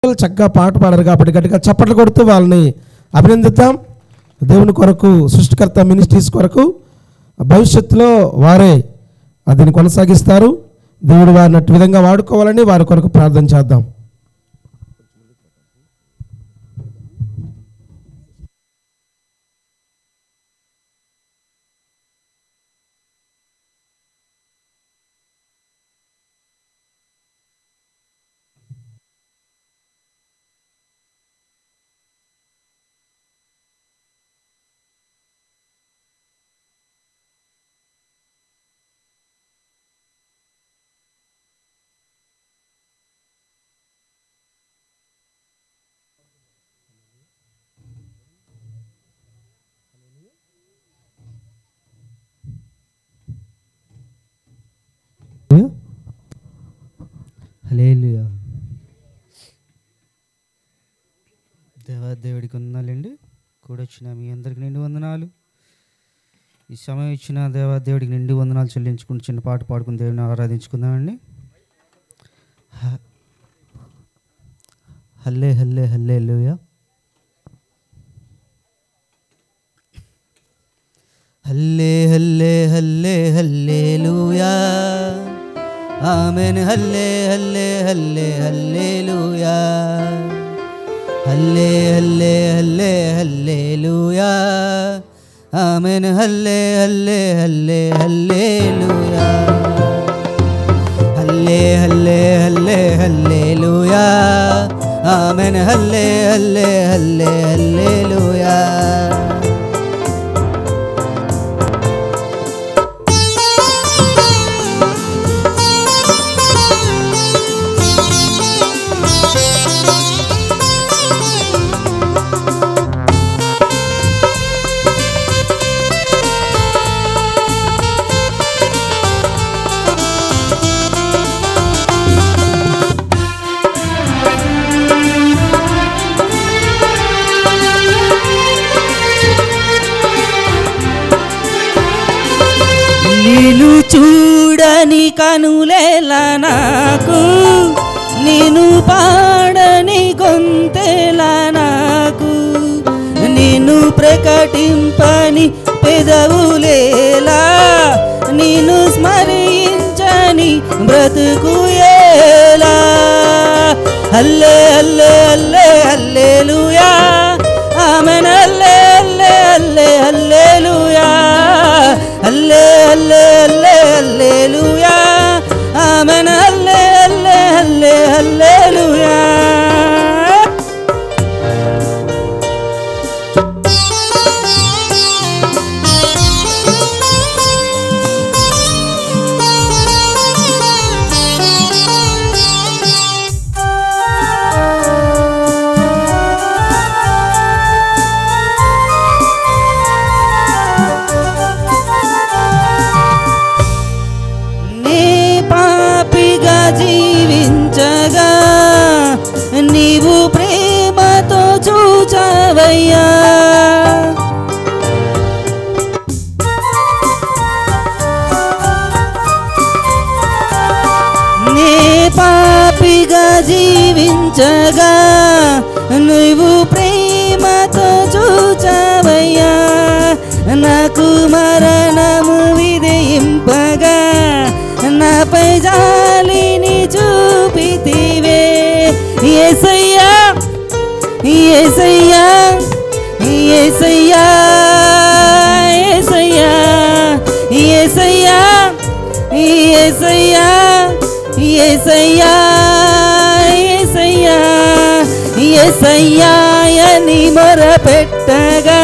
చక్కగా పాట పాడారు కాబట్టి గట్టిగా చప్పట్లు కొడుతూ వాళ్ళని అభినందిద్దాం. దేవుని కొరకు, సృష్టికర్త మినిస్ట్రీస్ కొరకు భవిష్యత్తులో వారే దీన్ని కొనసాగిస్తారు. దేవుడు వారిని అట్టి విధంగా వాడుకోవాలని వారి కొరకు ప్రార్థన చేద్దాం. హల్లెలూయా. దేవుడికి వందనాలండి. కూడొచ్చిన మీ అందరికి నిండు వందనాలు. ఈ సమయం ఇచ్చిన దేవుడికి నిండు వందనాలు చెల్లించుకుంటూ చిన్న పాట పాడుకుని దేవుని ఆరాధించుకుందామండి. హల్లెలూయా. హల్లెలూయా. ఆమేన్. హల్లెలూయా. హల్లెలూయా. ఆమేన్. హల్లెలూయా. హల్లెలూయా. ఆమేన్. హల్లెలూయా. నిన్ను చూడని కనులేలా నాకు, నిన్ను పాడని గొంతేలా నాకు, నిన్ను ప్రకటింపని పెదవులేలా, నిన్ను స్మరించని బ్రతుకు ఎలా. హల్లెలూయా. ఆమేన్. హల్లెలూయా. హల్లెలూయా. ఆమేన్. హల్లెలూయా. జీవించగా నీవు ప్రేమతో చూచావయ్యా. నే పాపిగా జీవించగా నీవు ప్రేమతో చూచావయ్యా. నాకు మరణము విధింపగా నాపై జాలిని చూపితివే. యేసయ్యా. యేసయ్యా. యేసయ్యా. యేసయ్యా. యేసయ్యా. యేసయ్యా. యేసయ్యా. యేసయ్యా. యేసయ్యా అని మొరపెట్టగా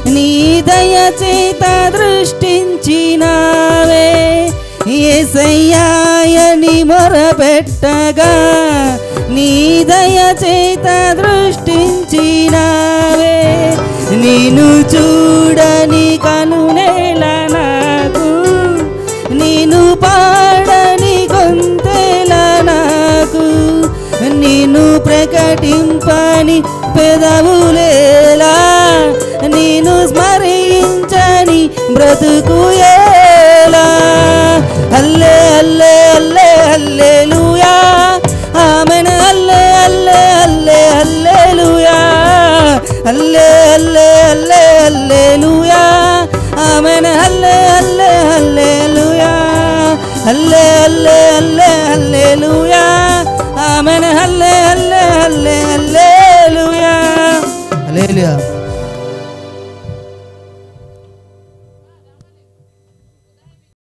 నీ దయ చేత దృష్టించినావే. యేసయ్యా అని మొరపెట్టగా నీ దయ చేత దృష్టించినావే. నిన్ను చూడని కనులేలా నాకు, నిన్ను పాడని గొంతేలా నాకు, నిన్ను ప్రకటింపని పెదవులేలా, నిన్ను స్మరించని బ్రతుకు ఎలా. హల్లెలూయా. ఆమేన్. హల్లెలూయా. హల్లే హల్లే హల్లే హల్లెలూయా ఆమేన్ హల్లే హల్లే హల్లెలూయా హల్లే హల్లే హల్లే హల్లెలూయా ఆమేన్ హల్లే హల్లే హల్లే హల్లెలూయా హల్లెలూయా.